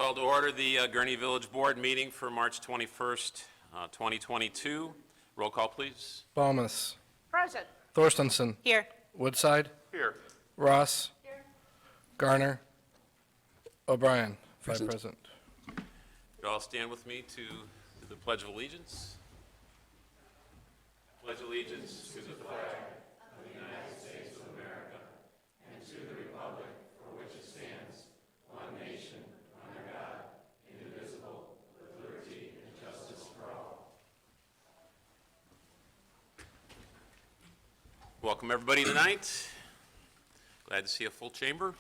Call to order the Gurnee Village Board meeting for March 21st, 2022. Roll call, please. Balmas. Present. Thorstensen. Here. Woodside. Here. Ross. Here. Garner. O'Brien. Present. Five present. You all stand with me to the Pledge of Allegiance. Pledge allegiance to the flag of the United States of America and to the republic for which it stands, one nation, under God, indivisible, with liberty and justice for all. Welcome everybody tonight. Glad to see a full chamber.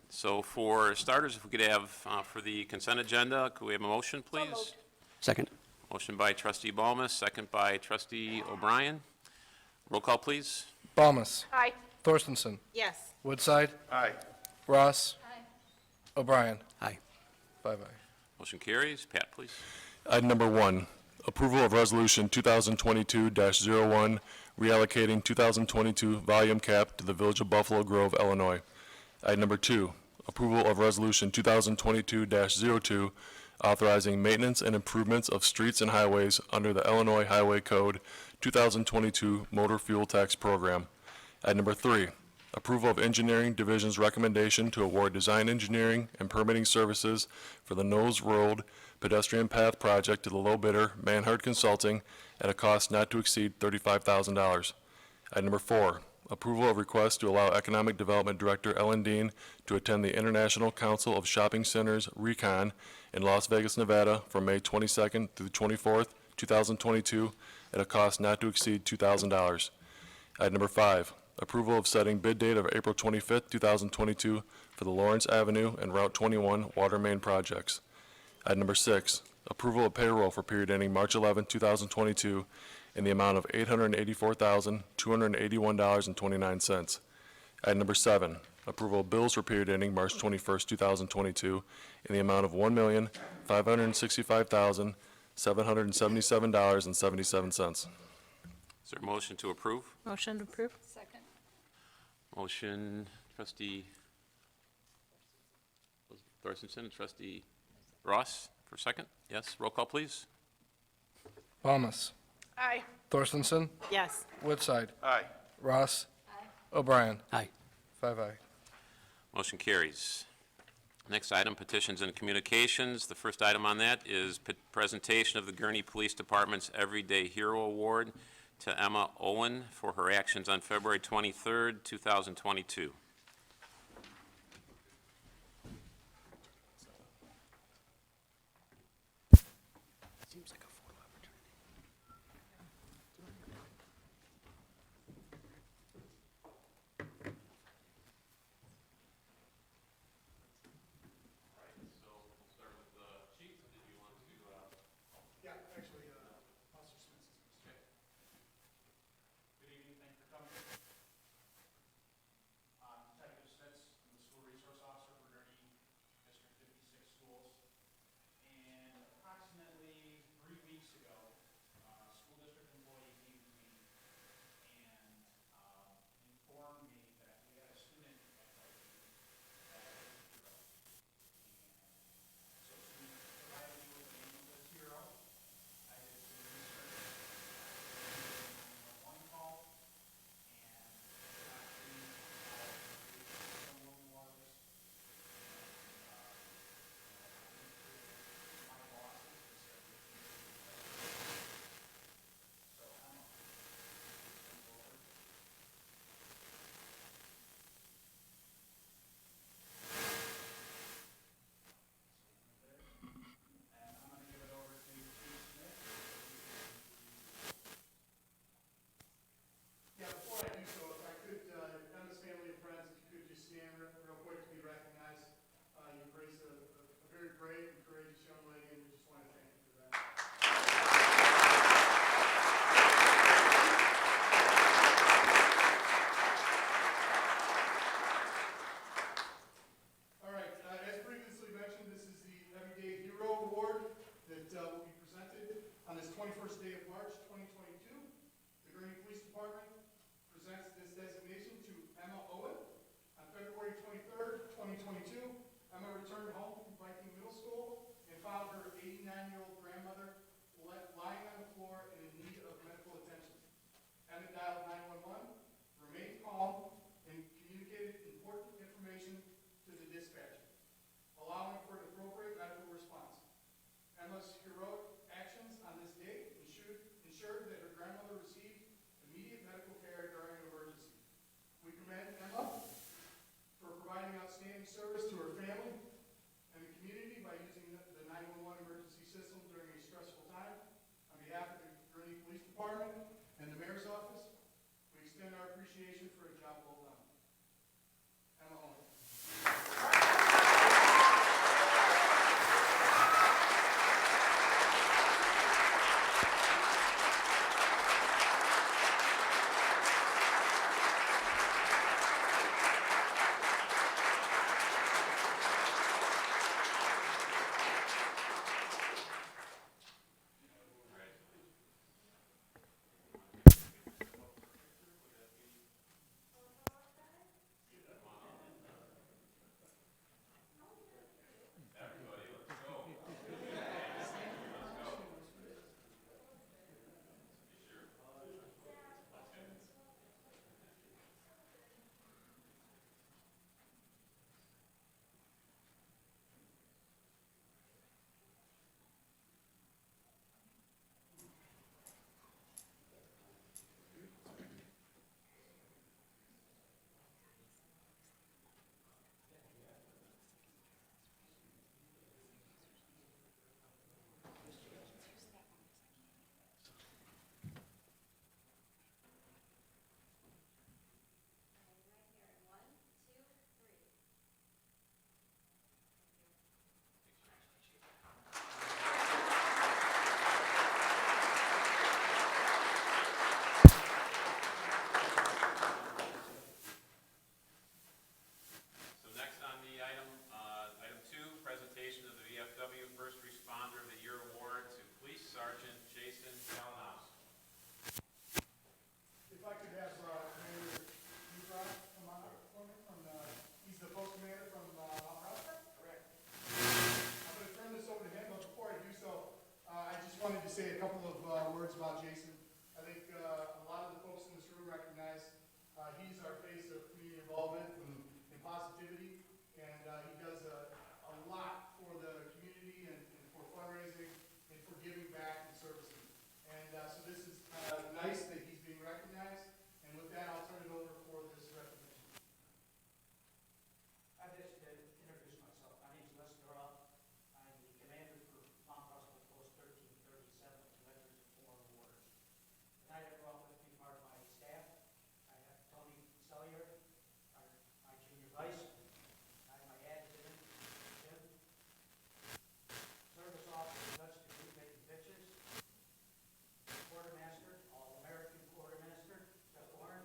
So for starters, if we could have for the consent agenda, could we have a motion, please? Second. Motion by Trustee Balmas, second by Trustee O'Brien. Roll call, please. Balmas. Aye. Thorstensen. Yes. Woodside. Aye. Ross. Aye. O'Brien. Aye. 5-0. Motion carries. Pat, please. Item number 1, approval of resolution 2022-01, reallocating 2022 volume cap to the Village of Buffalo Grove, Illinois. Item number 2, approval of resolution 2022-02, authorizing maintenance and improvements of streets and highways under the Illinois Highway Code 2022 Motor Fuel Tax Program. Item number 3, approval of Engineering Division's recommendation to award design engineering and permitting services for the Knowles Road pedestrian path project to the low bidder, Manhard Consulting, at a cost not to exceed $35,000. Item number 4, approval of request to allow Economic Development Director Ellen Dean to attend the International Council of Shopping Centers Recon in Las Vegas, Nevada from May 22nd through 24th, 2022 at a cost not to exceed $2,000. Item number 5, approval of setting bid date of April 25th, 2022 for the Lawrence Avenue and Route 21 water main projects. Item number 6, approval of payroll for period ending March 11, 2022 in the amount of $884,281.29. Item number 7, approval of bills for period ending March 21st, 2022 in the amount of $1,565,777.77. Is there a motion to approve? Motion approved. Second. Motion, Trustee Thorstensen and Trustee Ross for second. Yes, roll call, please. Balmas. Aye. Thorstensen. Yes. Woodside. Aye. Ross. O'Brien. Aye. 5-0. Motion carries. Next item, petitions and communications. The first item on that is presentation of the Gurnee Police Department's Everyday Hero Award to Emma Owen for her actions on February 23rd, 2022. Seems like a photo opportunity. Good evening, thank you for coming. Detective Smith, I'm the school resource officer for Gurnee District 56 schools. And approximately 3 weeks ensured that her grandmother received immediate medical care during an emergency. We commend Emma for providing outstanding service to her family and the community by using the 911 emergency system during a stressful time. On behalf of the Gurnee Police Department and the Mayor's Office, we extend our appreciation for a job well done. Emma Owen. So next on the item, item 2, presentation of the VFW First Responder of the Year Award to Police Sergeant Jason Kalinowski. If I could have Commander Dubrow come on up for me he's the post commander from Mount Prospect? Correct. I'm going to turn this over to him, but before I do so, I just wanted to say a couple of words about Jason. I think a lot of the folks in this room recognize he's our face of community involvement and positivity, and he does a lot for the community and for fundraising and for giving back and servicing. And so this is nice that he's being recognized, and with that, I'll turn it over for this recognition. I'd just introduce myself. My name is Les Durrell. I'm the commander for Mount Prospect Post 1337, Veterans of Foreign Wars. Tonight I brought with me part of my staff. I have Tony Sellier, my junior vice. I have my adjutant, Jim. Service officer, Dutch to group making pictures. Quartermaster, All-American Quartermaster, Jeff Warren.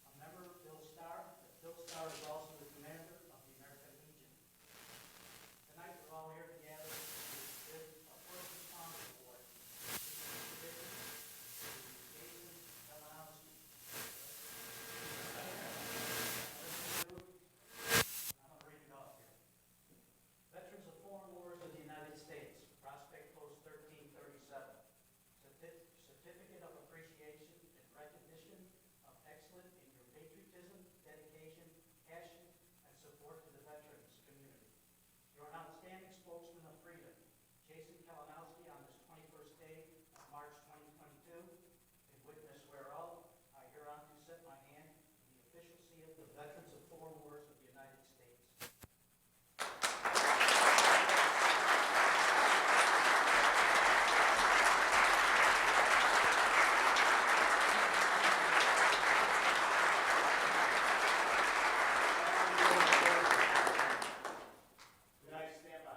A member, Bill Starr. Bill Starr is also the commander of the American Legion. Tonight we're all here together to give a first responder award. This is Jason Kalinowski. I'm going to read it off here. Veterans of Foreign Wars of the United States, Prospect Post 1337. Certificate of Appreciation and Recognition of Excellence in your patriotism, dedication, passion, and support to the veterans community. You're an outstanding spokesman of freedom. Jason Kalinowski, on this 21st day of March 2022, in witness whereof, I hereunto set my hand in the official seal of the Veterans of Foreign Wars of the United States. Good night, stand by.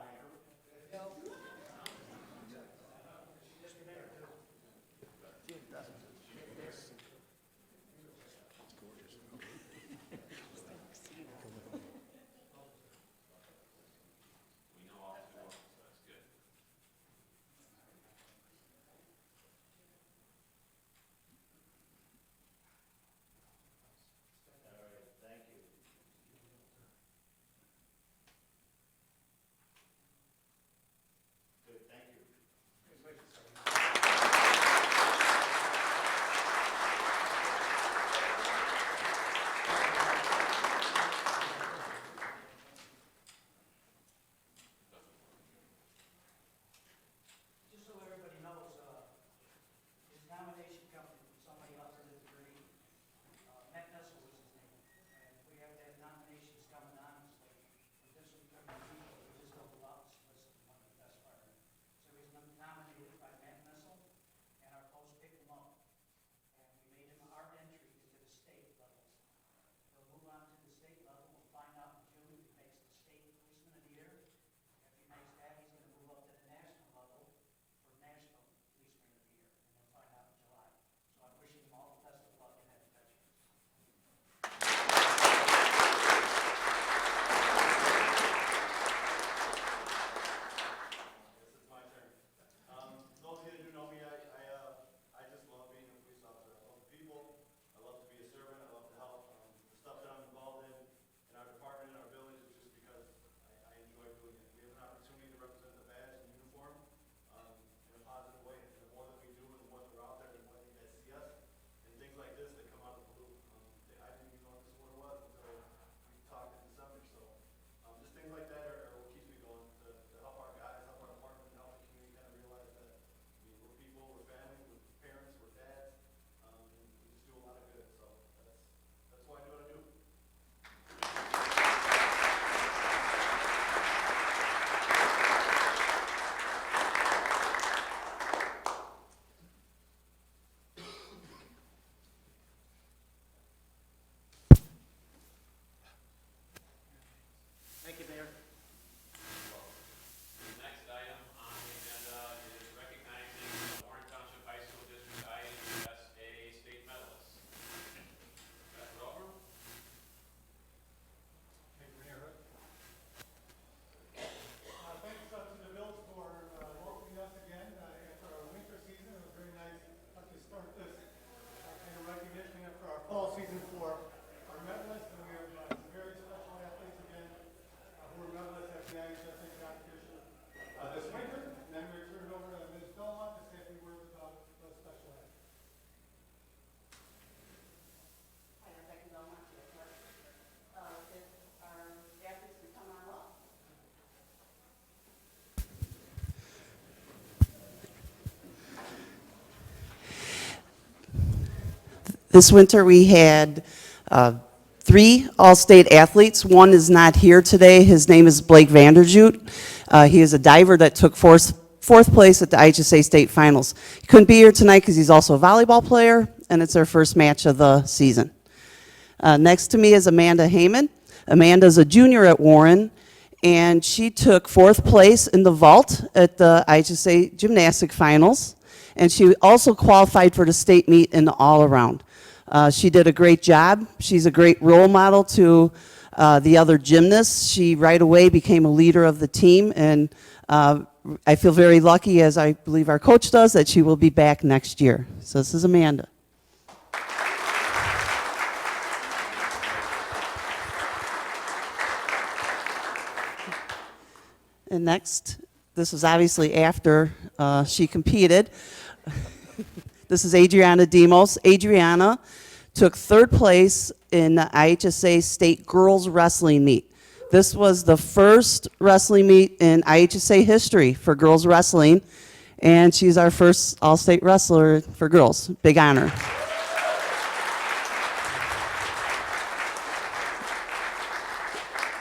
This winter, we had 3 All-State athletes. One is not here today. His name is Blake Vanderjute. He is a diver that took fourth place at the IHSA State Finals. He couldn't be here tonight because he's also a volleyball player, and it's our first match of the season. Next to me is Amanda Heyman. Amanda's a junior at Warren, and she took 4th place in the vault at the IHSA Gymnastic Finals, and she also qualified for the state meet in the all-around. She did a great job. She's a great role model to the other gymnasts. She right away became a leader of the team, and I feel very lucky, as I believe our coach does, that she will be back next year. So this is Amanda. And next, this is obviously after she competed. This is Adriana Demos. Adriana took 3rd place in the IHSA State Girls Wrestling Meet. This was the first wrestling meet in IHSA history for girls wrestling, and she's our first all-state wrestler for girls. Big honor.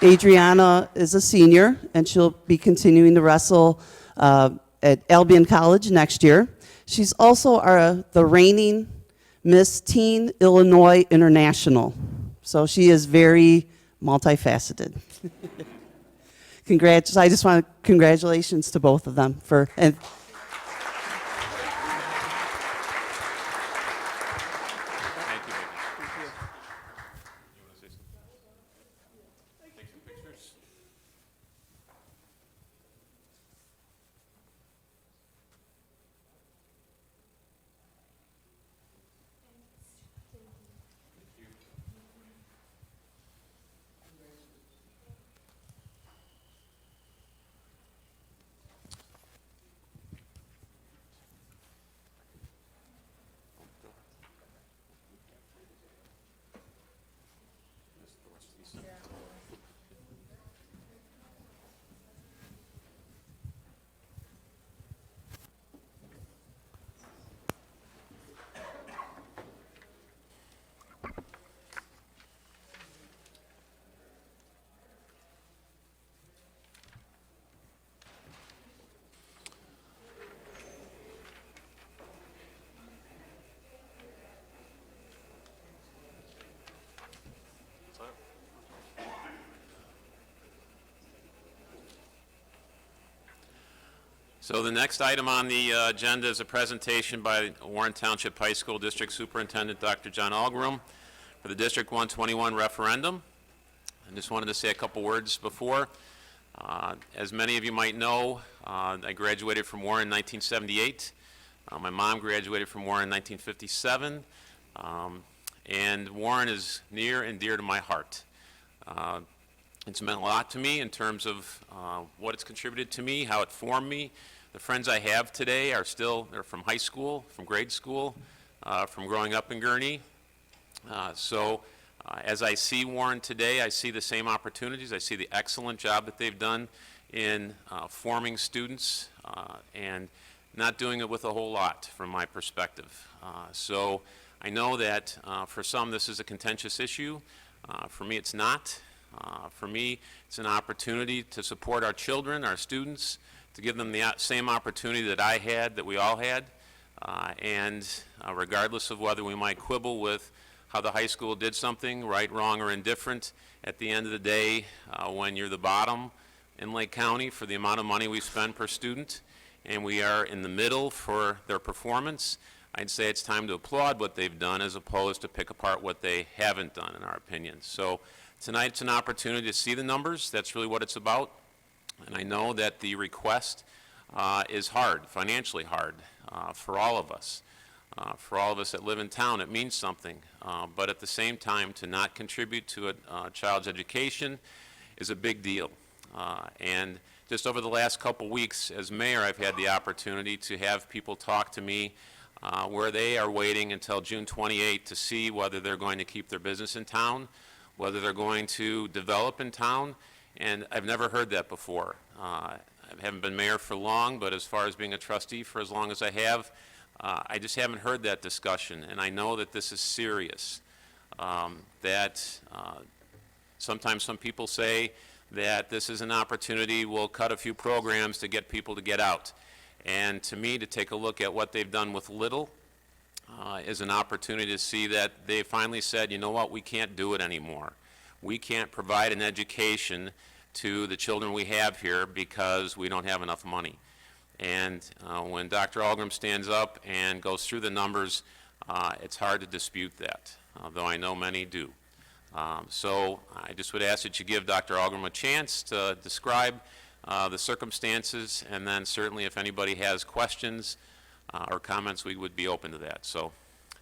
Adriana is a senior, and she'll be continuing to wrestle at Albion College next year. She's also the reigning Miss Teen Illinois International. So she is very multifaceted. I just want congratulations to both of them for. Thank you, baby. You want to say something? Take some pictures. So the next item on the agenda is a presentation by Warren Township High School District Superintendent Dr. John Algrim for the District 121 referendum. I just wanted to say a couple words before. As many of you might know, I graduated from Warren in 1978. My mom graduated from Warren in 1957. And Warren is near and dear to my heart. It's meant a lot to me in terms of what it's contributed to me, how it formed me. The friends I have today are they're from high school, from grade school, from growing up in Gurnee. As I see Warren today, I see the same opportunities. I see the excellent job that they've done in forming students and not doing it with a whole lot from my perspective. So I know that for some this is a contentious issue. For me it's not. For me it's an opportunity to support our children, our students, to give them the same opportunity that I had, that we all had. Regardless of whether we might quibble with how the high school did something, right, wrong, or indifferent, at the end of the day, when you're the bottom in Lake County for the amount of money we spend per student, and we are in the middle for their performance, I'd say it's time to applaud what they've done as opposed to pick apart what they haven't done, in our opinion. So tonight it's an opportunity to see the numbers. That's really what it's about. And I know that the request is hard, financially hard, for all of us. For all of us that live in town, it means something. But at the same time, to not contribute to a child's education is a big deal. And just over the last couple weeks, as mayor, I've had the opportunity to have people talk to me where they are waiting until June 28th to see whether they're going to keep their business in town, whether they're going to develop in town. And I've never heard that before. I haven't been mayor for long, but as far as being a trustee for as long as I have, I just haven't heard that discussion, and I know that this is serious. Sometimes some people say that this is an opportunity, we'll cut a few programs to get people to get out. And to me, to take a look at what they've done with little is an opportunity to see that they finally said, you know what, we can't do it anymore. We can't provide an education to the children we have here because we don't have enough money. And when Dr. Algram stands up and goes through the numbers, it's hard to dispute that, though I know many do. So I just would ask that you give Dr. Algram a chance to describe the circumstances, and then certainly if anybody has questions or comments, we would be open to that. So,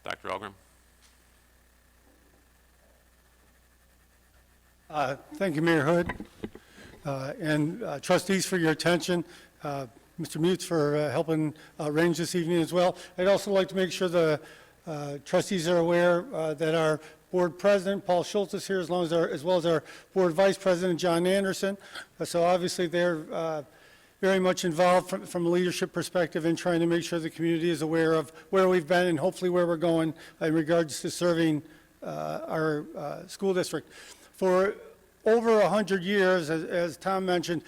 Dr. Algram. Thank you, Mayor Hood, and trustees for your attention. Mr. Mutes for helping arrange this evening as well. I'd also like to make sure the trustees are aware that our board president, Paul Schultz, is here, as well as our board vice president, John Anderson. So obviously they're very much involved from a leadership perspective in trying to make sure the community is aware of where we've been and hopefully where we're going in regards to serving our school district. For over 100 years, as Tom mentioned,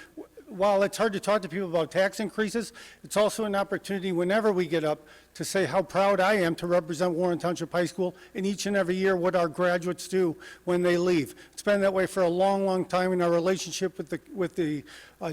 while it's hard to talk to people about tax increases, it's also an opportunity whenever we get up to say how proud I am to represent Warren Township High School, and each and every year what our graduates do when they leave. It's been that way for a long, long time, and our relationship with the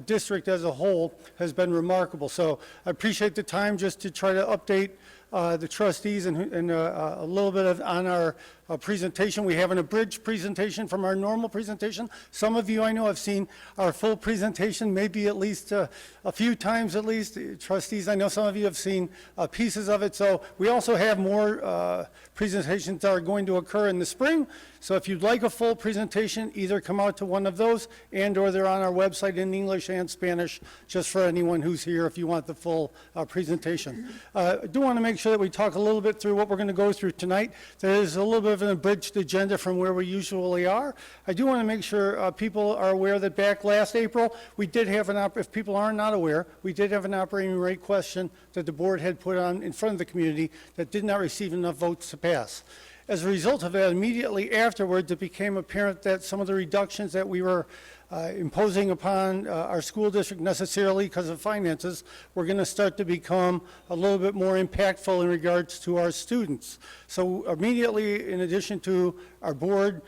district as a whole has been remarkable. So I appreciate the time just to try to update the trustees and a little bit on our presentation. We have an abridged presentation from our normal presentation. Some of you I know have seen our full presentation, maybe at least a few times at least. Trustees, I know some of you have seen pieces of it. So we also have more presentations that are going to occur in the spring. So if you'd like a full presentation, either come out to one of those or they're on our website in English and Spanish, just for anyone who's here if you want the full presentation. I do want to make sure that we talk a little bit through what we're going to go through tonight. There is a little bit of an abridged agenda from where we usually are. I do want to make sure people are aware that back last April, we did have if people are not aware, we did have an operating rate question that the board had put on in front of the community that did not receive enough votes to pass. As a result of that, immediately afterwards, it became apparent that some of the reductions that we were imposing upon our school district necessarily because of finances were going to start to become a little bit more impactful in regards to our students. So immediately, in addition to our board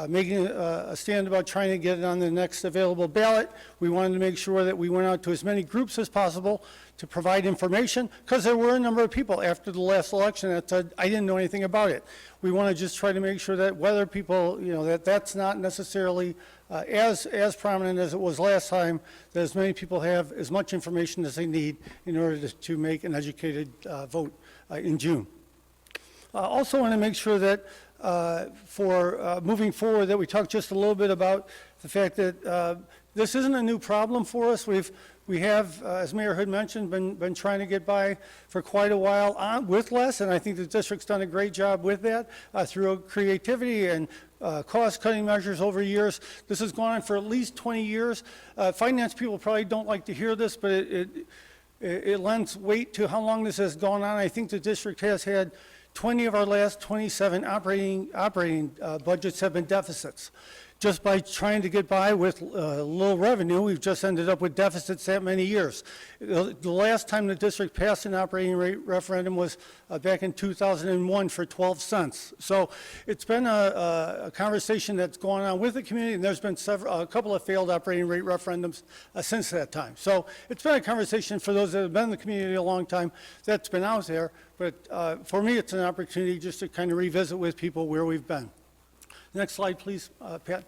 making a stand about trying to get it on the next available ballot, we wanted to make sure that we went out to as many groups as possible to provide information, because there were a number of people after the last election that said, I didn't know anything about it. We want to just try to make sure that whether people, that's not necessarily as prominent as it was last time, that as many people have as much information as they need in order to make an educated vote in June. Also want to make sure that for moving forward, that we talk just a little bit about the fact that this isn't a new problem for us. We have, as Mayor Hood mentioned, been trying to get by for quite a while with less, and I think the district's done a great job with that through creativity and cost-cutting measures over years. This has gone on for at least 20 years. Finance people probably don't like to hear this, but it lends weight to how long this has gone on. I think the district has had 20 of our last 27 operating budgets have been deficits. Just by trying to get by with low revenue, we've just ended up with deficits that many years. The last time the district passed an operating rate referendum was back in 2001 for 12 cents. So it's been a conversation that's gone on with the community, and there's been a couple of failed operating rate referendums since that time. So it's been a conversation for those that have been in the community a long time that's been out there. But for me, it's an opportunity just to kind of revisit with people where we've been. Next slide, please, Pat.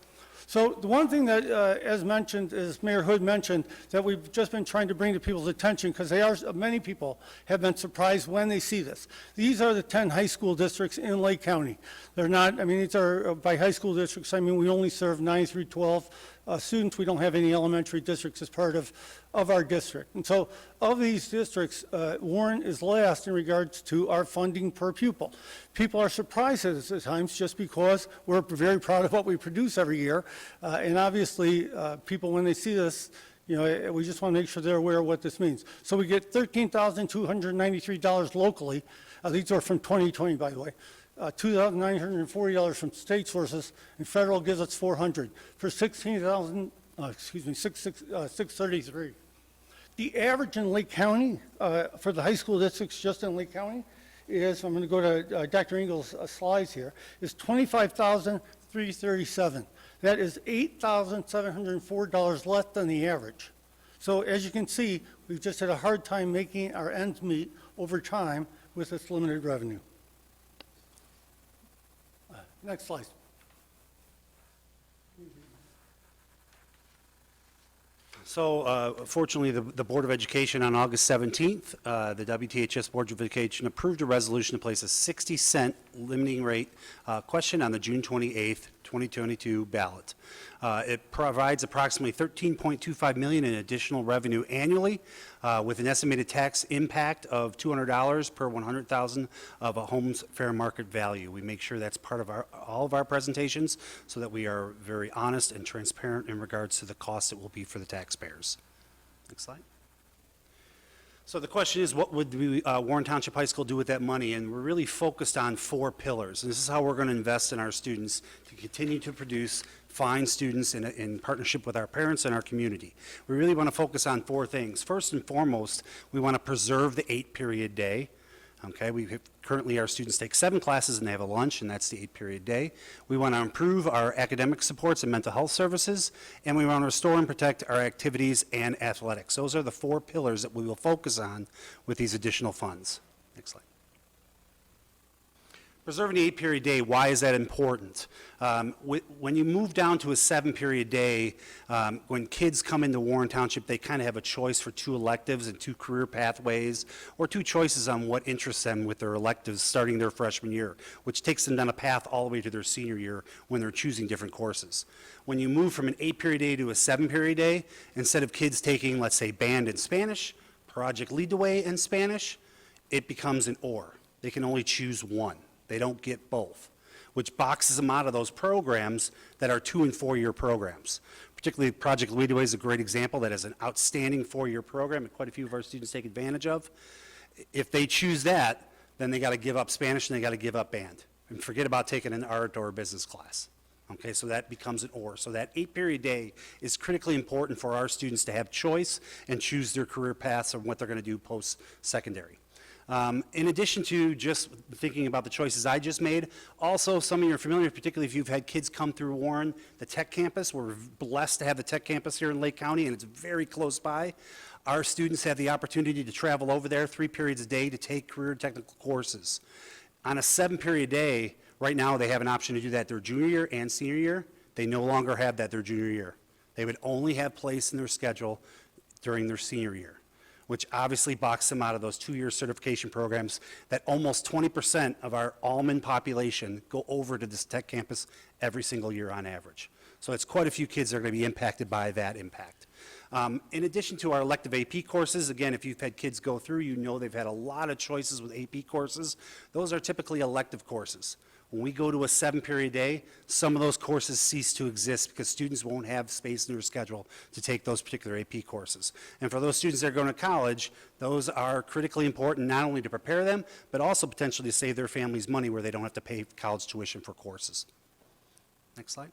So the one thing that, as mentioned, as Mayor Hood mentioned, that we've just been trying to bring to people's attention, because many people have been surprised when they see this. These are the 10 high school districts in Lake County. They're not, these are by high school districts, we only serve 9 through 12 students. We don't have any elementary districts as part of our district. And so of these districts, Warren is last in regards to our funding per pupil. People are surprised at this at times just because we're very proud of what we produce every year. And obviously, people, when they see this, You know, we just want to make sure they're aware of what this means. So we get $13,293 locally. These are from 2020, by the way. $2,940 from state sources, and federal gives us $400 for $633. The average in Lake County for the high school districts just in Lake County is, I'm going to go to Dr. Engel's slides here, is $25,337. That is $8,704 less than the average. So as you can see, we've just had a hard time making our ends meet over time with this limited revenue. Next slide. So fortunately, the Board of Education on August 17th, the WTHS Board of Education approved a resolution to place a 60-cent limiting rate question on the June 28th, 2022 ballot. It provides approximately $13.25 million in additional revenue annually, with an estimated tax impact of $200 per 100,000 of a home's fair market value. We make sure that's part of all of our presentations so that we are very honest and transparent in regards to the cost it will be for the taxpayers. Next slide. So the question is, what would Warren Township High School do with that money? And we're really focused on 4 pillars. And this is how we're going to invest in our students to continue to produce fine students in partnership with our parents and our community. We really want to focus on 4 things. First and foremost, we want to preserve the 8-period day. Okay, currently our students take 7 classes and they have a lunch, and that's the 8-period day. We want to improve our academic supports and mental health services, and we want to restore and protect our activities and athletics. Those are the 4 pillars that we will focus on with these additional funds. Next slide. Preserving the 8-period day, why is that important? When you move down to a 7-period day, when kids come into Warren Township, they kind of have a choice for 2 electives and 2 career pathways, or 2 choices on what interests them with their electives starting their freshman year, which takes them down a path all the way to their senior year when they're choosing different courses. When you move from an 8-period day to a 7-period day, instead of kids taking, let's say, band and Spanish, Project Lead the Way and Spanish, it becomes an or. They can only choose one. They don't get both, which boxes them out of those programs that are 2- and 4-year programs. Particularly Project Lead the Way is a great example that is an outstanding 4-year program that quite a few of our students take advantage of. If they choose that, then they got to give up Spanish and they got to give up band and forget about taking an art or a business class. Okay, so that becomes an or. So that 8-period day is critically important for our students to have choice and choose their career paths and what they're going to do post-secondary. In addition to just thinking about the choices I just made, also some of you are familiar, particularly if you've had kids come through Warren, the tech campus. We're blessed to have the tech campus here in Lake County, and it's very close by. Our students have the opportunity to travel over there 3 periods a day to take career technical courses. On a 7-period day, right now they have an option to do that their junior year and senior year. They no longer have that their junior year. They would only have place in their schedule during their senior year, which obviously boxes them out of those 2-year certification programs that almost 20% of our almond population go over to this tech campus every single year on average. So it's quite a few kids that are going to be impacted by that impact. In addition to our elective AP courses, again, if you've had kids go through, you know they've had a lot of choices with AP courses. Those are typically elective courses. When we go to a 7-period day, some of those courses cease to exist because students won't have space in their schedule to take those particular AP courses. And for those students that are going to college, those are critically important not only to prepare them, but also potentially to save their families money where they don't have to pay college tuition for courses. Next slide.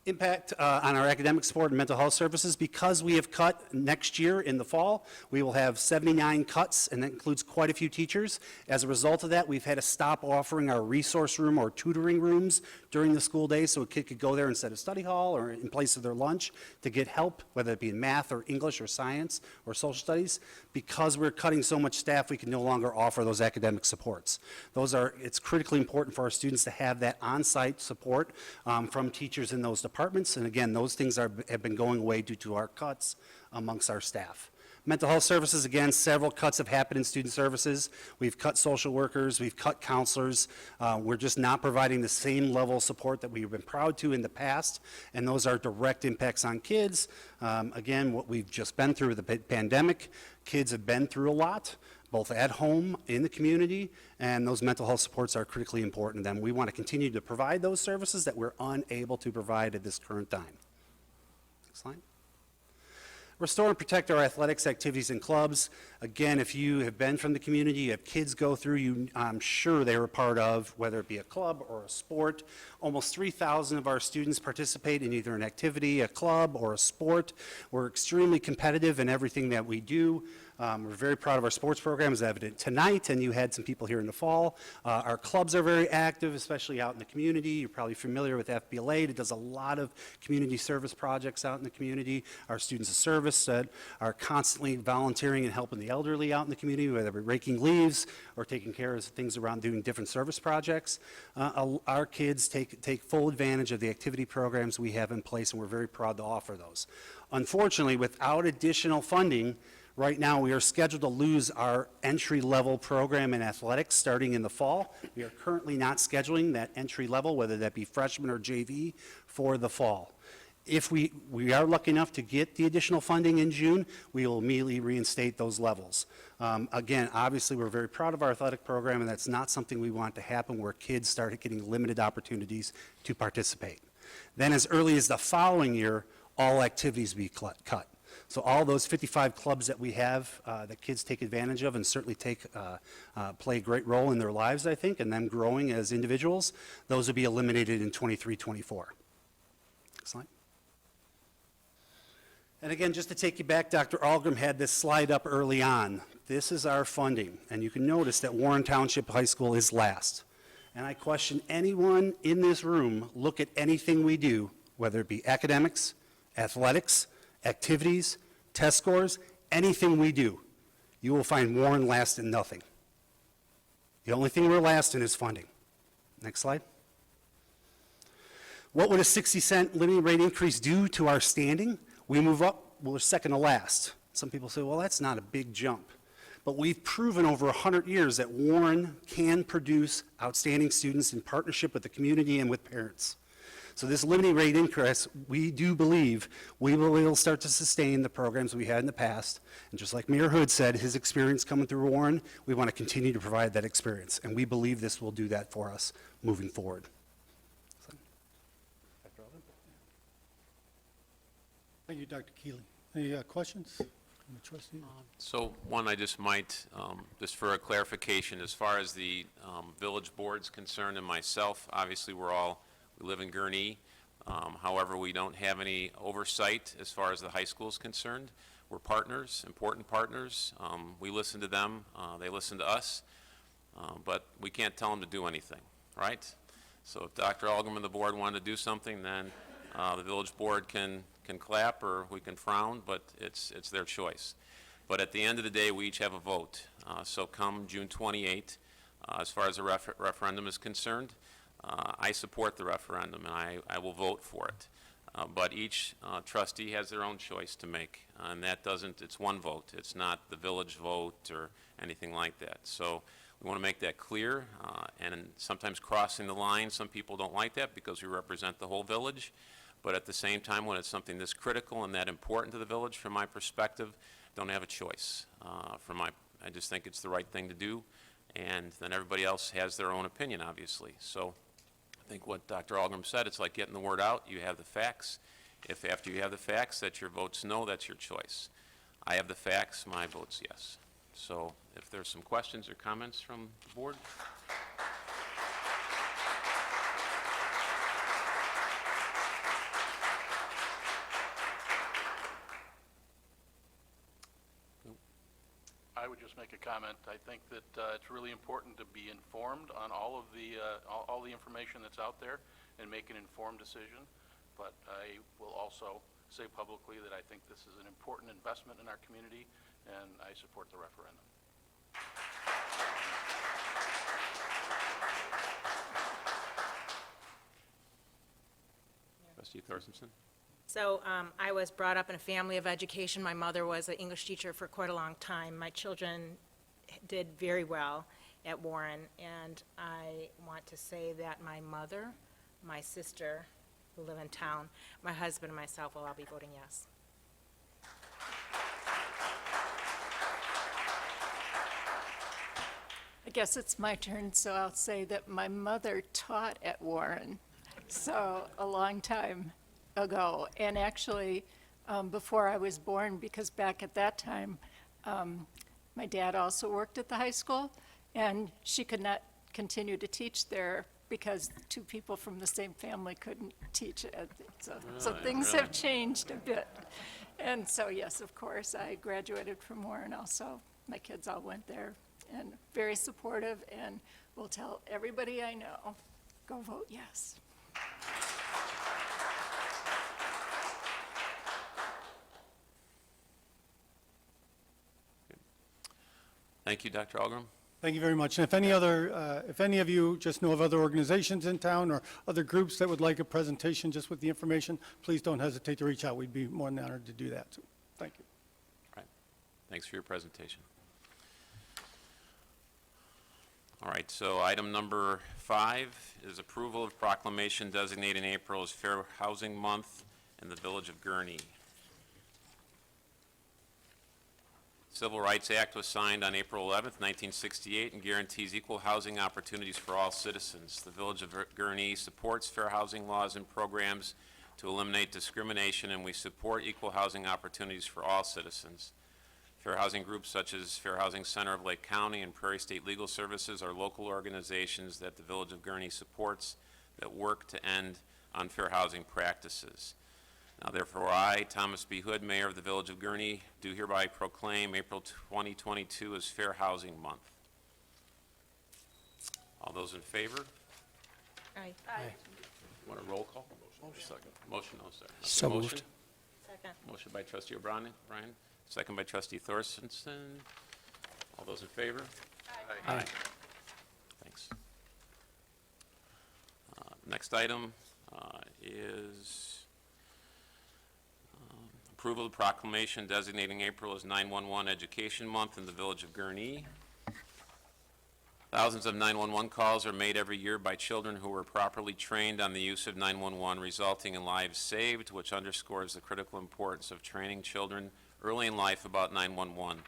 Impact on our academic support and mental health services. Because we have cut next year in the fall, we will have 79 cuts, and that includes quite a few teachers. As a result of that, we've had to stop offering our resource room or tutoring rooms during the school day so a kid could go there instead of study hall or in place of their lunch to get help, whether it be in math or English or science or social studies. Because we're cutting so much staff, we can no longer offer those academic supports. It's critically important for our students to have that on-site support from teachers in those departments. And again, those things have been going away due to our cuts amongst our staff. Mental health services, again, several cuts have happened in student services. We've cut social workers, we've cut counselors. We're just not providing the same level of support that we've been proud to in the past, and those are direct impacts on kids. Again, what we've just been through with the pandemic, kids have been through a lot, both at home, in the community, and those mental health supports are critically important to them. We want to continue to provide those services that we're unable to provide at this current time. Slide. Restore and protect our athletics activities and clubs. Again, if you have been from the community, you have kids go through, I'm sure they were part of, whether it be a club or a sport. Almost 3,000 of our students participate in either an activity, a club, or a sport. We're extremely competitive in everything that we do. We're very proud of our sports program, as evident tonight, and you had some people here in the fall. Our clubs are very active, especially out in the community. You're probably familiar with FBLA. It does a lot of community service projects out in the community. Our students of service that are constantly volunteering and helping the elderly out in the community, whether we're raking leaves or taking care of things around doing different service projects. Our kids take full advantage of the activity programs we have in place, and we're very proud to offer those. Unfortunately, without additional funding, right now, we are scheduled to lose our entry-level program in athletics starting in the fall. We are currently not scheduling that entry level, whether that be freshman or JV, for the fall. If we are lucky enough to get the additional funding in June, we will immediately reinstate those levels. Again, obviously, we're very proud of our athletic program, and that's not something we want to happen where kids start getting limited opportunities to participate. Then as early as the following year, all activities be cut. So all those 55 clubs that we have that kids take advantage of and certainly play a great role in their lives, I think, and them growing as individuals, those will be eliminated in 23-24. Slide. And again, just to take you back, Dr. Algrim had this slide up early on. This is our funding, and you can notice that Warren Township High School is last. And I question anyone in this room, look at anything we do, whether it be academics, athletics, activities, test scores, anything we do, you will find Warren last in nothing. The only thing we're last in is funding. Next slide. What would a 60-cent living rate increase do to our standing? We move up, we're second to last. Some people say, well, that's not a big jump. But we've proven over 100 years that Warren can produce outstanding students in partnership with the community and with parents. So this limiting rate increase, we do believe we will start to sustain the programs we had in the past. And just like Mayor Hood said, his experience coming through Warren, we want to continue to provide that experience. And we believe this will do that for us moving forward. Thank you, Dr. Keeley. Any questions from the trustee? So one, I just might, just for a clarification, as far as the village board's concerned and myself, obviously we live in Gurnee. However, we don't have any oversight as far as the high school is concerned. We're partners, important partners. We listen to them, they listen to us, but we can't tell them to do anything, right? So if Dr. Algrim and the board wanted to do something, then the village board can clap or we can frown, but it's their choice. But at the end of the day, we each have a vote. So come June 28th, as far as the referendum is concerned, I support the referendum and I will vote for it. But each trustee has their own choice to make, and it's one vote. It's not the village vote or anything like that. So we want to make that clear, and sometimes crossing the line, some people don't like that because we represent the whole village. But at the same time, when it's something this critical and that important to the village, from my perspective, don't have a choice. I just think it's the right thing to do, and then everybody else has their own opinion, obviously. So I think what Dr. Algrim said, it's like getting the word out. You have the facts. If after you have the facts that your vote's no, that's your choice. I have the facts, my vote's yes. So if there's some questions or comments from the board. I would just make a comment. I think that it's really important to be informed on all of the all the information that's out there and make an informed decision. But I will also say publicly that I think this is an important investment in our community, and I support the referendum. Trustee Thorstensen? So I was brought up in a family of education. My mother was an English teacher for quite a long time. My children did very well at Warren, and I want to say that my mother, my sister, who live in town, my husband, and myself will all be voting yes. I guess it's my turn, so I'll say that my mother taught at Warren, so a long time ago. And actually, before I was born, because back at that time, my dad also worked at the high school, and she could not continue to teach there because two people from the same family couldn't teach it. So things have changed a bit. And so, yes, of course, I graduated from Warren also. My kids all went there, and very supportive, and will tell everybody I know, go vote yes. Thank you, Dr. Algrim. Thank you very much. And if any of you just know of other organizations in town or other groups that would like a presentation just with the information, please don't hesitate to reach out. We'd be more than honored to do that. So, thank you. All right. Thanks for your presentation. All right, so item number 5 is approval of proclamation designating April as Fair Housing Month in the Village of Gurnee. Civil Rights Act was signed on April 11th, 1968, and guarantees equal housing opportunities for all citizens. The Village of Gurnee supports fair housing laws and programs to eliminate discrimination, and we support equal housing opportunities for all citizens. Fair housing groups such as Fair Housing Center of Lake County and Prairie State Legal Services are local organizations that the Village of Gurnee supports that work to end unfair housing practices. Now therefore, I, Thomas B. Hood, Mayor of the Village of Gurnee, do hereby proclaim April 2022 as Fair Housing Month. All those in favor? Aye. Want a roll call? Motion, no, sir. Okay, So motion? moved. Second. Motion by trustee O'Brien, second by trustee Thorstensen. All those in favor? Aye. Thanks. Next item is approval of proclamation designating April as 911 Education Month in the Village of Gurnee. Thousands of 911 calls are made every year by children who were properly trained on the use of 911, resulting in lives saved, which underscores the critical importance of training children early in life about 911.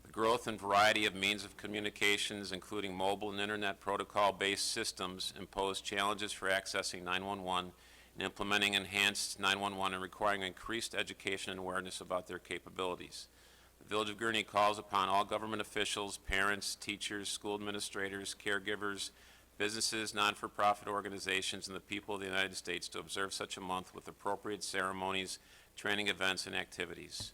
The growth and variety of means of communications, including mobile and internet protocol-based systems, impose challenges for accessing 911 and implementing enhanced 911 and requiring increased education and awareness about their capabilities. The Village of Gurnee calls upon all government officials, parents, teachers, school administrators, caregivers, businesses, non-for-profit organizations, and the people of the United States to observe such a month with appropriate ceremonies, training events, and activities.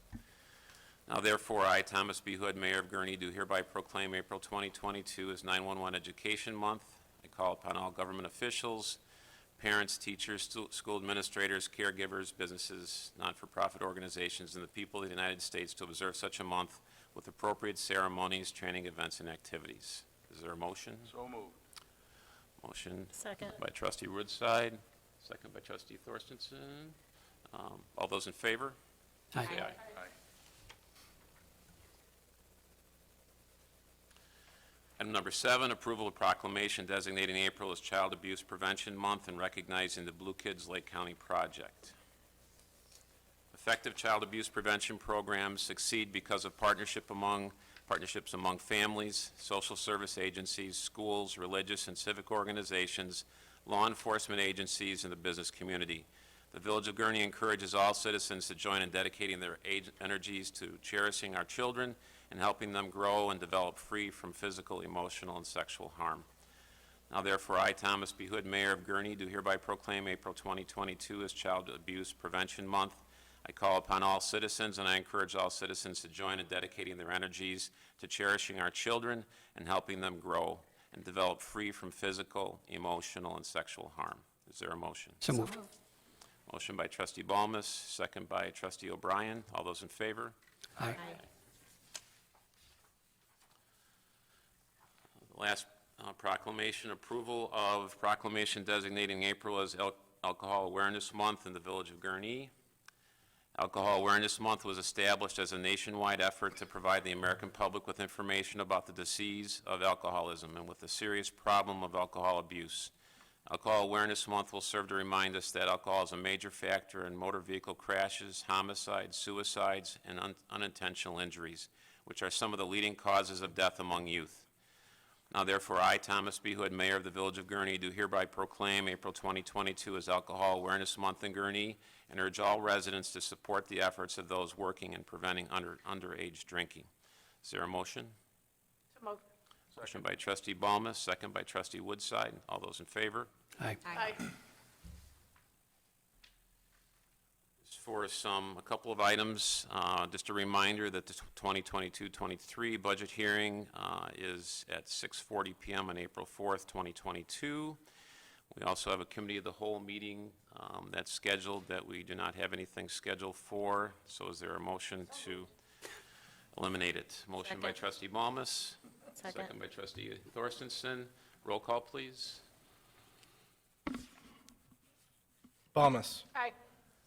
Now therefore, I, Thomas B. Hood, Mayor of Gurnee, do hereby proclaim April 2022 as 911 Education Month. I call upon all government officials, parents, teachers, school administrators, caregivers, businesses, non-for-profit organizations, and the people of the United States to observe such a month with appropriate ceremonies, training events, and activities. Is there a motion? So moved. Motion Second. by trustee Woodside, second by trustee Thorstensen. All those in favor? Aye. Say aye. Aye. Item number 7, approval of proclamation designating April as Child Abuse Prevention Month and recognizing the Blue Kids Lake County Project. Effective child abuse prevention programs succeed because of partnerships among families, social service agencies, schools, religious and civic organizations, law enforcement agencies, and the business community. The Village of Gurnee encourages all citizens to join in dedicating their energies to cherishing our children and helping them grow and develop free from physical, emotional, and sexual harm. Now therefore, I, Thomas B. Hood, Mayor of Gurnee, do hereby proclaim April 2022 as Child Abuse Prevention Month. I call upon all citizens, and I encourage all citizens to join in dedicating their energies to cherishing our children and helping them grow and develop free from physical, emotional, and sexual harm. Is there a motion? So moved. Motion by trustee Balmas, second by trustee O'Brien. All those in favor? Aye. The last proclamation, approval of proclamation designating April as Alcohol Awareness Month in the Village of Gurnee. Alcohol Awareness Month was established as a nationwide effort to provide the American public with information about the disease of alcoholism and with the serious problem of alcohol abuse. Alcohol Awareness Month will serve to remind us that alcohol is a major factor in motor vehicle crashes, homicides, suicides, and unintentional injuries, which are some of the leading causes of death among youth. Now therefore, I, Thomas B. Hood, Mayor of the Village of Gurnee, do hereby proclaim April 2022 as Alcohol Awareness Month in Gurnee and urge all residents to support the efforts of those working in preventing underage drinking. Is there a motion? So moved. Motion by trustee Balmas, second by trustee Woodside. All those in favor? Aye. Aye. For a couple of items, just a reminder that the 2022-23 budget hearing is at 6:40 p.m. on April 4th, 2022. We also have a committee of the whole meeting that's scheduled that we do not have anything scheduled for. So is there a motion to eliminate it? Motion by Second. trustee Balmas. Second. By trustee Thorstensen. Roll call, please. Balmas. Aye.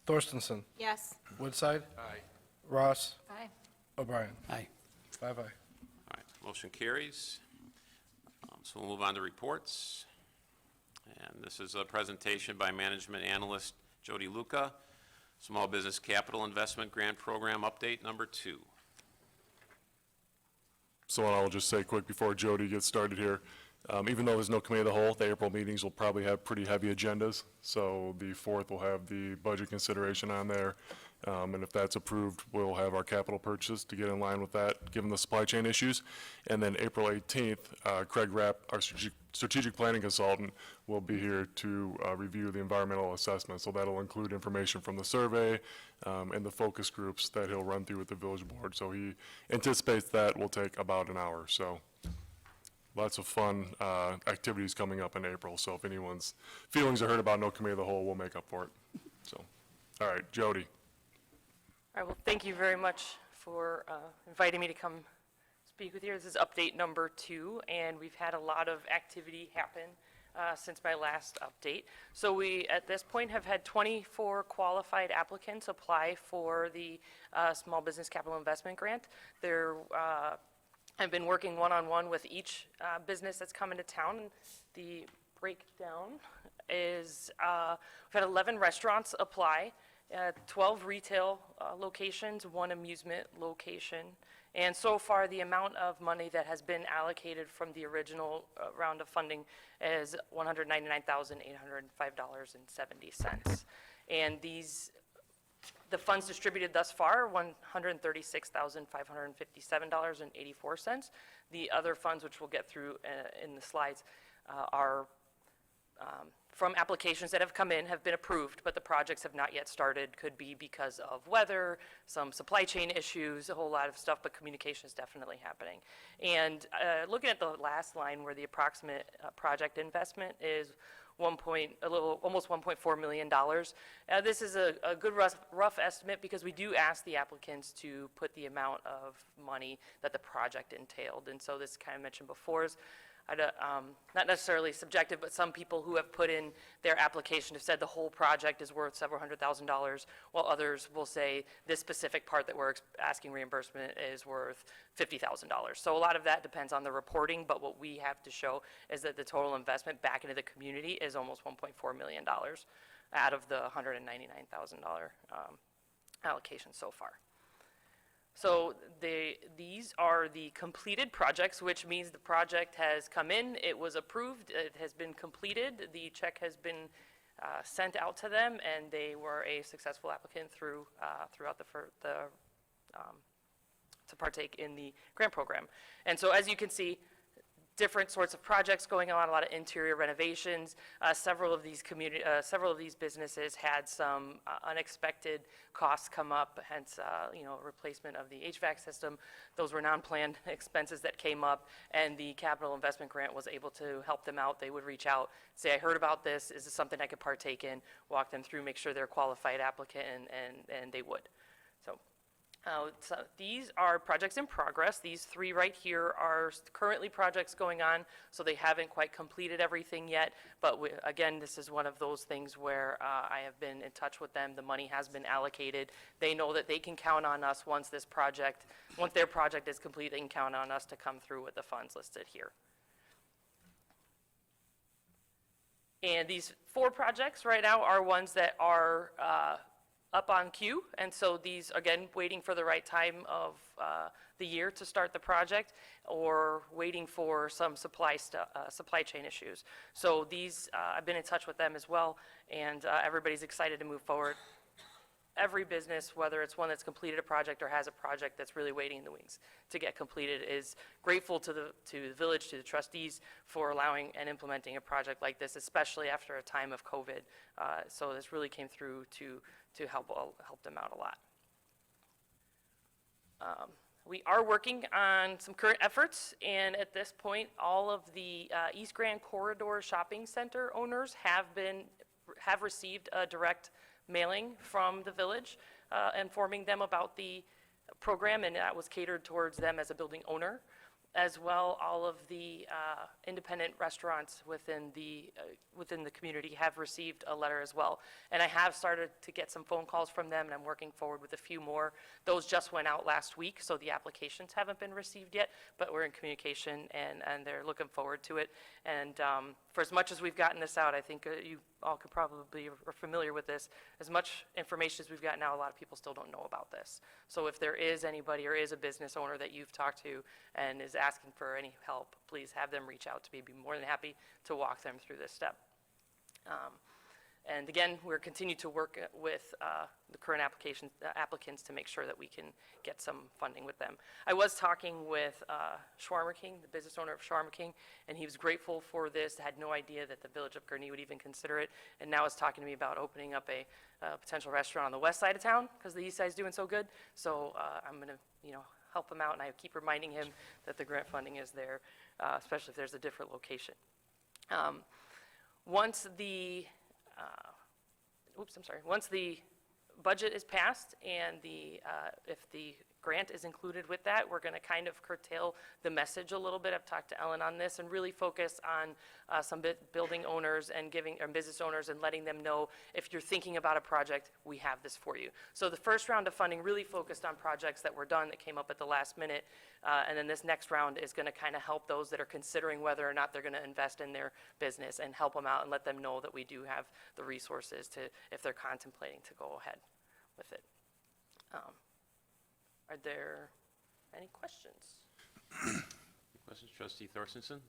Thorstensen. Yes. Woodside. Aye. Ross. Aye. O'Brien. Aye. 5 aye. All right, motion carries. So we'll move on to reports. And this is a presentation by Management Analyst Jody Luca, Small Business Capital Investment Grant Program Update Number 2. So I'll just say quick before Jody gets started here, even though there's no committee of the whole, the April meetings will probably have pretty heavy agendas. So the 4th will have the budget consideration on there. And if that's approved, we'll have our capital purchase to get in line with that, given the supply chain issues. And then April 18th, Craig Rapp, our strategic planning consultant, will be here to review the environmental assessment. So that'll include information from the survey and the focus groups that he'll run through with the village board. So he anticipates that will take about an hour. So lots of fun activities coming up in April. So if anyone's feelings are hurt about no committee of the whole, we'll make up for it. So, all right, Jody. All right, well, thank you very much for inviting me to come speak with you. This is update number 2, and we've had a lot of activity happen since my last update. So we, at this point, have had 24 qualified applicants apply for the Small Business Capital Investment Grant. I've been working one-on-one with each business that's come into town. The breakdown is we've had 11 restaurants apply, 12 retail locations, 1 amusement location. And so far, the amount of money that has been allocated from the original round of funding is $199,805.70. And the funds distributed thus far, $136,557.84. The other funds, which we'll get through in the slides, are from applications that have come in, have been approved, but the projects have not yet started. Could be because of weather, some supply chain issues, a whole lot of stuff, but communication is definitely happening. And looking at the last line where the approximate project investment is almost $1.4 million. This is a good rough estimate because we do ask the applicants to put the amount of money that the project entailed. And so this kind of mentioned before is not necessarily subjective, but some people who have put in their application have said the whole project is worth several $100,000, while others will say this specific part that we're asking reimbursement is worth $50,000. So a lot of that depends on the reporting, but what we have to show is that the total investment back into the community is almost $1.4 million out of the $199,000 allocation so far. So these are the completed projects, which means the project has come in, it was approved, it has been completed, the check has been sent out to them, and they were a successful applicant throughout to partake in the grant program. And so as you can see, different sorts of projects going on, a lot of interior renovations. Several of these businesses had some unexpected costs come up, hence, replacement of the HVAC system. Those were non-planned expenses that came up, and the capital investment grant was able to help them out. They would reach out, say, I heard about this, is this something I could partake in? Walk them through, make sure they're a qualified applicant, and they would. So these are projects in progress. These 3 right here are currently projects going on, so they haven't quite completed everything yet. But again, this is one of those things where I have been in touch with them. The money has been allocated. They know that they can count on us once their project is complete, they can count on us to come through with the funds listed here. And these 4 projects right now are ones that are up on queue, and so these, again, waiting for the right time of the year to start the project, or waiting for some supply chain issues. So these, I've been in touch with them as well, and everybody's excited to move forward. Every business, whether it's one that's completed a project or has a project that's really waiting in the wings to get completed, is grateful to the village, to the trustees, for allowing and implementing a project like this, especially after a time of COVID. So this really came through to help them out a lot. We are working on some current efforts, and at this point, all of the East Grand Corridor Shopping Center owners have received a direct mailing from the village informing them about the program, and that was catered towards them as a building owner. As well, all of the independent restaurants within the community have received a letter as well. And I have started to get some phone calls from them, and I'm working forward with a few more. Those just went out last week, so the applications haven't been received yet, but we're in communication, and they're looking forward to it. And for as much as we've gotten this out, I think you all could probably are familiar with this. As much information as we've got now, a lot of people still don't know about this. So if there is anybody or is a business owner that you've talked to and is asking for any help, please have them reach out to me. I'd be more than happy to walk them through this step. And again, we're continuing to work with the current applicants to make sure that we can get some funding with them. I was talking with Shawarma King, the business owner of Shawarma King, and he was grateful for this, had no idea that the village of Gurnee would even consider it, and now is talking to me about opening up a potential restaurant on the west side of town, because the east side is doing so good. So I'm going to, help him out, and I keep reminding him that the grant funding is there, especially if there's a different location. Once the budget is passed and if the grant is included with that, we're going to kind of curtail the message a little bit. I've talked to Ellen on this, and really focus on some building owners and business owners, and letting them know, if you're thinking about a project, we have this for you. So the first round of funding really focused on projects that were done that came up at the last minute, and then this next round is going to kind of help those that are considering whether or not they're going to invest in their business, and help them out and let them know that we do have the resources to, if they're contemplating to go ahead with it. Are there any questions? Questions, Trustee Thorstensen?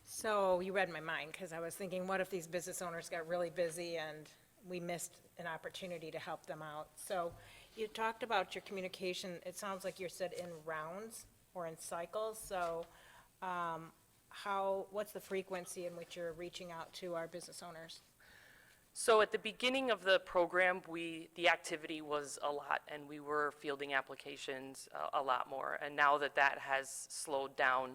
So you read my mind, because I was thinking, what if these business owners got really busy and we missed an opportunity to help them out? So you talked about your communication. It sounds like you said in rounds or in cycles. So what's the frequency in which you're reaching out to our business owners? So at the beginning of the program, the activity was a lot, and we were fielding applications a lot more. And now that has slowed down,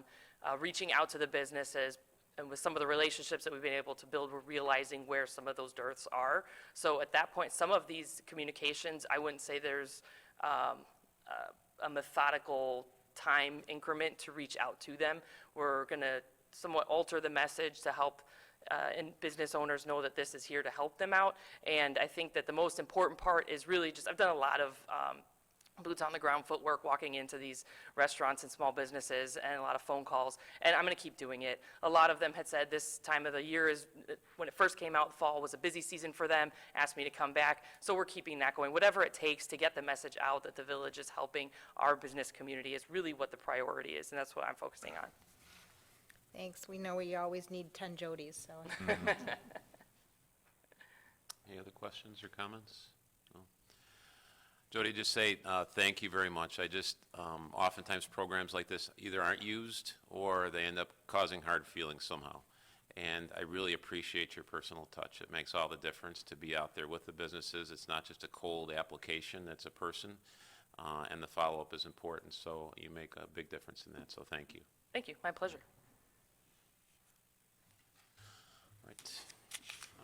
reaching out to the businesses, and with some of the relationships that we've been able to build, we're realizing where some of those dearths are. So at that point, some of these communications, I wouldn't say there's a methodical time increment to reach out to them. We're going to somewhat alter the message to help and business owners know that this is here to help them out. And I think that the most important part is really just, I've done a lot of boots on the ground footwork walking into these restaurants and small businesses, and a lot of phone calls, and I'm going to keep doing it. A lot of them had said this time of the year is, when it first came out, fall was a busy season for them, asked me to come back. So we're keeping that going. Whatever it takes to get the message out that the village is helping our business community is really what the priority is, and that's what I'm focusing on. Thanks. We know we always need 10 Jodys, so. Any other questions or comments? No? Jody, just say thank you very much. I just, oftentimes programs like this either aren't used or they end up causing hard feelings somehow. And I really appreciate your personal touch. It makes all the difference to be out there with the businesses. It's not just a cold application, it's a person, and the follow-up is important. So you make a big difference in that, so thank you. Thank you. My pleasure. Right.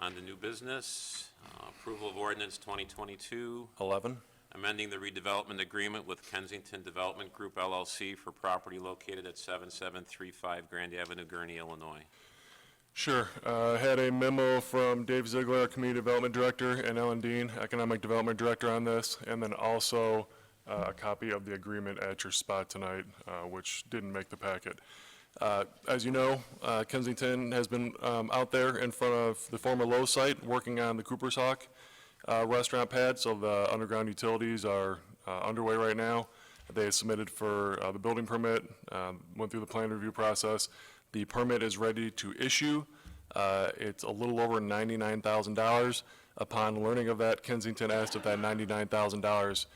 On to new business, approval of ordinance 2022. 11. Amending the redevelopment agreement with Kensington Development Group LLC for property located at 7735 Grand Avenue, Gurnee, Illinois. Sure. I had a memo from Dave Ziegler, our Community Development Director, and Ellen Dean, Economic Development Director, on this, and then also a copy of the agreement at your spot tonight, which didn't make the packet. As you know, Kensington has been out there in front of the former Lowe's site working on the Cooper's Hawk, restaurant pad, so the underground utilities are underway right now. They submitted for the building permit, went through the plan review process. The permit is ready to issue. It's a little over $99,000. Upon learning of that, Kensington asked if that $99,000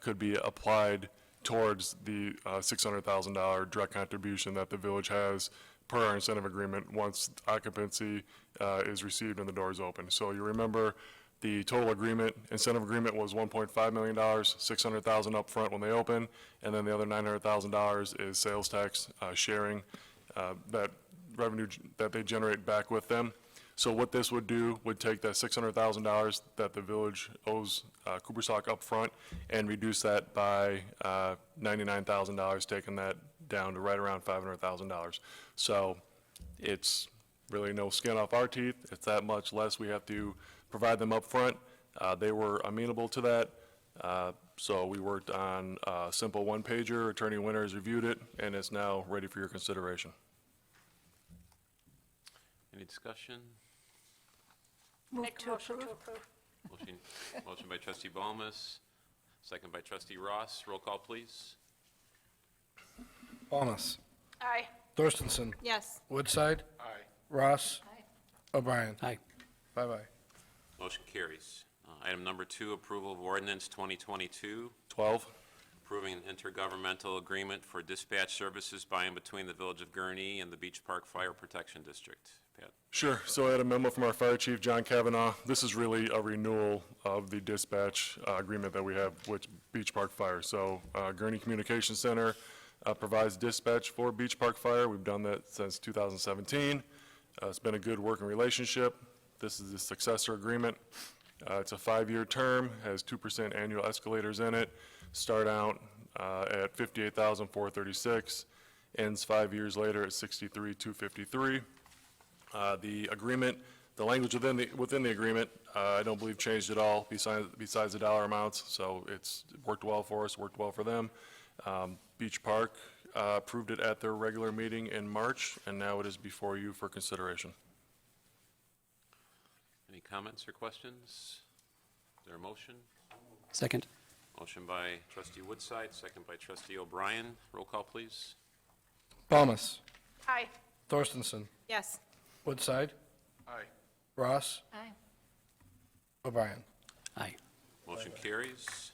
could be applied towards the $600,000 direct contribution that the village has per our incentive agreement once occupancy is received and the doors open. So you remember the total agreement, incentive agreement was $1.5 million, $600,000 up front when they open, and then the other $900,000 is sales tax sharing, that revenue that they generate back with them. So what this would do would take that $600,000 that the village owes Cooperstock up front and reduce that by $99,000, taking that down to right around $500,000. So it's really no skin off our teeth. It's that much less we have to provide them up front. They were amenable to that. So we worked on a simple one-pager. Attorney Winter has reviewed it, and it's now ready for your consideration. Any discussion? Move to approve. Motion by trustee Balmas, second by trustee Ross. Roll call, please. Balmas. Aye. Thorstenson. Yes. Woodside. Aye. Ross. O'Brien. Aye. 5 aye. Motion carries. Item number 2, approval of ordinance 2022, 12. approving an intergovernmental agreement for dispatch services by and between the Village of Gurnee and the Beach Park Fire Protection District. Pat? Sure. So I had a memo from our fire chief, John Kavanaugh. This is really a renewal of the dispatch agreement that we have with Beach Park Fire. So Gurnee Communication Center provides dispatch for Beach Park Fire. We've done that since 2017. It's been a good working relationship. This is the successor agreement. It's a 5-year term, has 2% annual escalators in it. Start out at $58,436, ends 5 years later at $63,253. The agreement, the language within the agreement, I don't believe changed at all besides the dollar amounts. So it's worked well for us, worked well for them. Beach Park approved it at their regular meeting in March, and now it is before you for consideration. Any comments or questions? Is there a motion? Second. Motion by trustee Woodside, second by trustee O'Brien. Roll call, please. Balmas. Aye. Thorstenson. Yes. Woodside. Aye. Ross. Aye. O'Brien. Aye. Motion carries.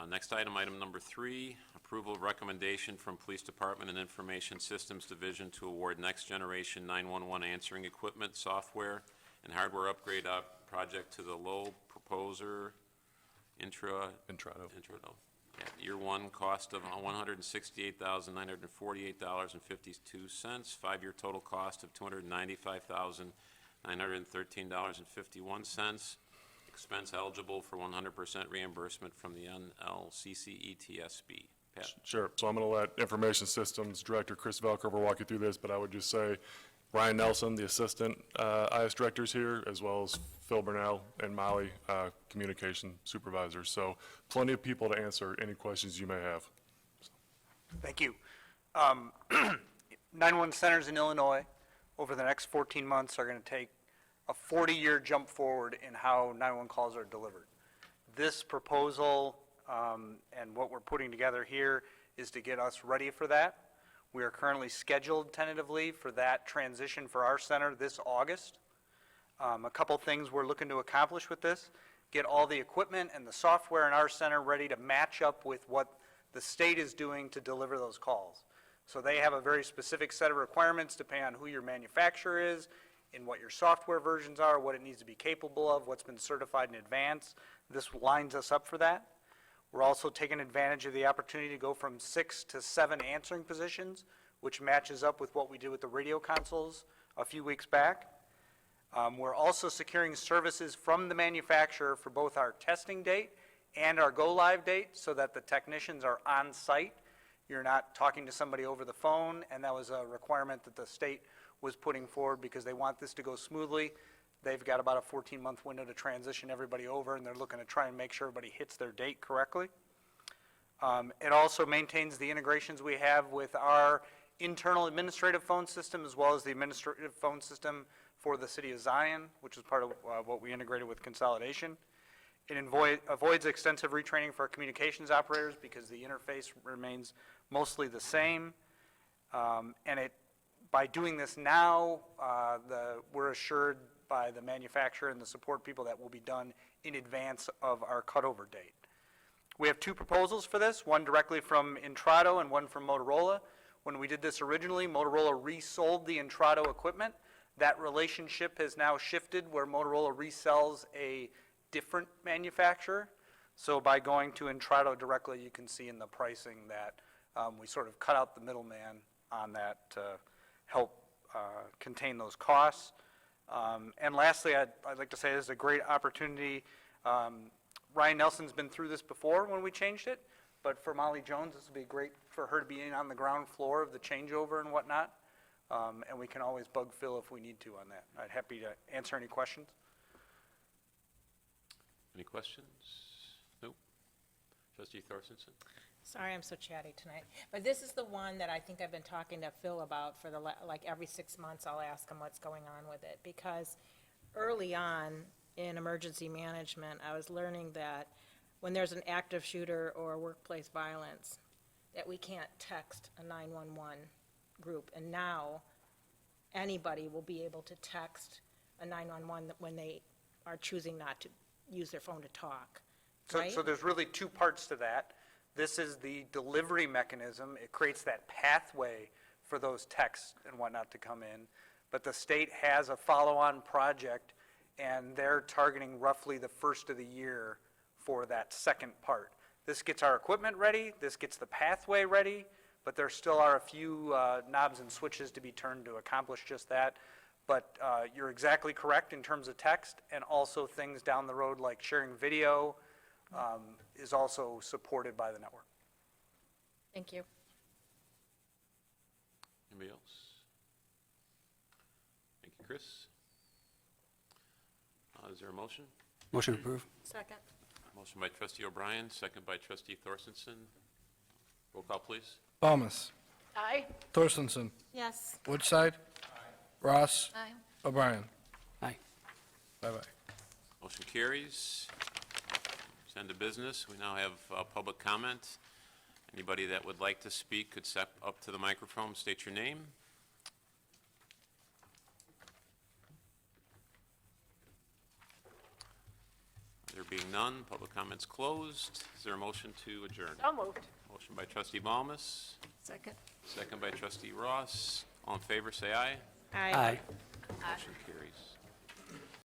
Next item, item number 3, approval of recommendation from Police Department and Information Systems Division to award next generation 911 answering equipment, software, and hardware upgrade project to the low proposer Intrado. At year 1 cost of $168,948.52, 5-year total cost of $295,913.51. Expense eligible for 100% reimbursement from the NLCCETSB. Pat? Sure. So I'm going to let Information Systems Director Chris Velkover walk you through this, but I would just say Ryan Nelson, the Assistant IS Director, is here, as well as Phil Burnell and Molly, Communication Supervisors. So plenty of people to answer any questions you may have. Thank you. 911 centers in Illinois over the next 14 months are going to take a 40-year jump forward in how 911 calls are delivered. This proposal and what we're putting together here is to get us ready for that. We are currently scheduled tentatively for that transition for our center this August. A couple things we're looking to accomplish with this: get all the equipment and the software in our center ready to match up with what the state is doing to deliver those calls. So they have a very specific set of requirements depending on who your manufacturer is, and what your software versions are, what it needs to be capable of, what's been certified in advance. This lines us up for that. We're also taking advantage of the opportunity to go from 6 to 7 answering positions, which matches up with what we did with the radio consoles a few weeks back. We're also securing services from the manufacturer for both our testing date and our go-live date so that the technicians are on site. You're not talking to somebody over the phone, and that was a requirement that the state was putting forward because they want this to go smoothly. They've got about a 14-month window to transition everybody over, and they're looking to try and make sure everybody hits their date correctly. It also maintains the integrations we have with our internal administrative phone system as well as the administrative phone system for the city of Zion, which is part of what we integrated with consolidation. It avoids extensive retraining for our communications operators because the interface remains mostly the same. And by doing this now, we're assured by the manufacturer and the support people that will be done in advance of our cutover date. We have two proposals for this, one directly from Intrado and one from Motorola. When we did this originally, Motorola resold the Intrado equipment. That relationship has now shifted where Motorola resells a different manufacturer. So by going to Intrado directly, you can see in the pricing that we sort of cut out the middleman on that to help contain those costs. And lastly, I'd like to say this is a great opportunity. Ryan Nelson's been through this before when we changed it, but for Molly Jones, this would be great for her to be in on the ground floor of the changeover and whatnot. And we can always bug Phil if we need to on that. I'd happy to answer any questions. Any questions? Nope. Trustee Thorstensen? Sorry, I'm so chatty tonight. But this is the one that I think I've been talking to Phil about for like every 6 months. I'll ask him what's going on with it. Because early on in emergency management, I was learning that when there's an active shooter or workplace violence, that we can't text a 911 group. And now anybody will be able to text a 911 when they are choosing not to use their phone to talk, right? So there's really two parts to that. This is the delivery mechanism. It creates that pathway for those texts and whatnot to come in. But the state has a follow-on project, and they're targeting roughly the first of the year for that second part. This gets our equipment ready, this gets the pathway ready, but there still are a few knobs and switches to be turned to accomplish just that. But you're exactly correct in terms of text, and also things down the road like sharing video is also supported by the network. Thank you. Anybody else? Thank you, Chris. Is there a motion? Motion approved. Second. Motion by trustee O'Brien, second by trustee Thorstensen. Roll call, please. Balmas. Aye. Thorstensen. Yes. Woodside. Ross. Aye. O'Brien. Aye. Bye-bye. Motion carries. Send to business. We now have public comment. Anybody that would like to speak could step up to the microphone, state your name. There being none, public comments closed. Is there a motion to adjourn? So moved. Motion by trustee Balmas, Second. second by trustee Ross. All in favor, say aye. Aye. Aye. Motion carries.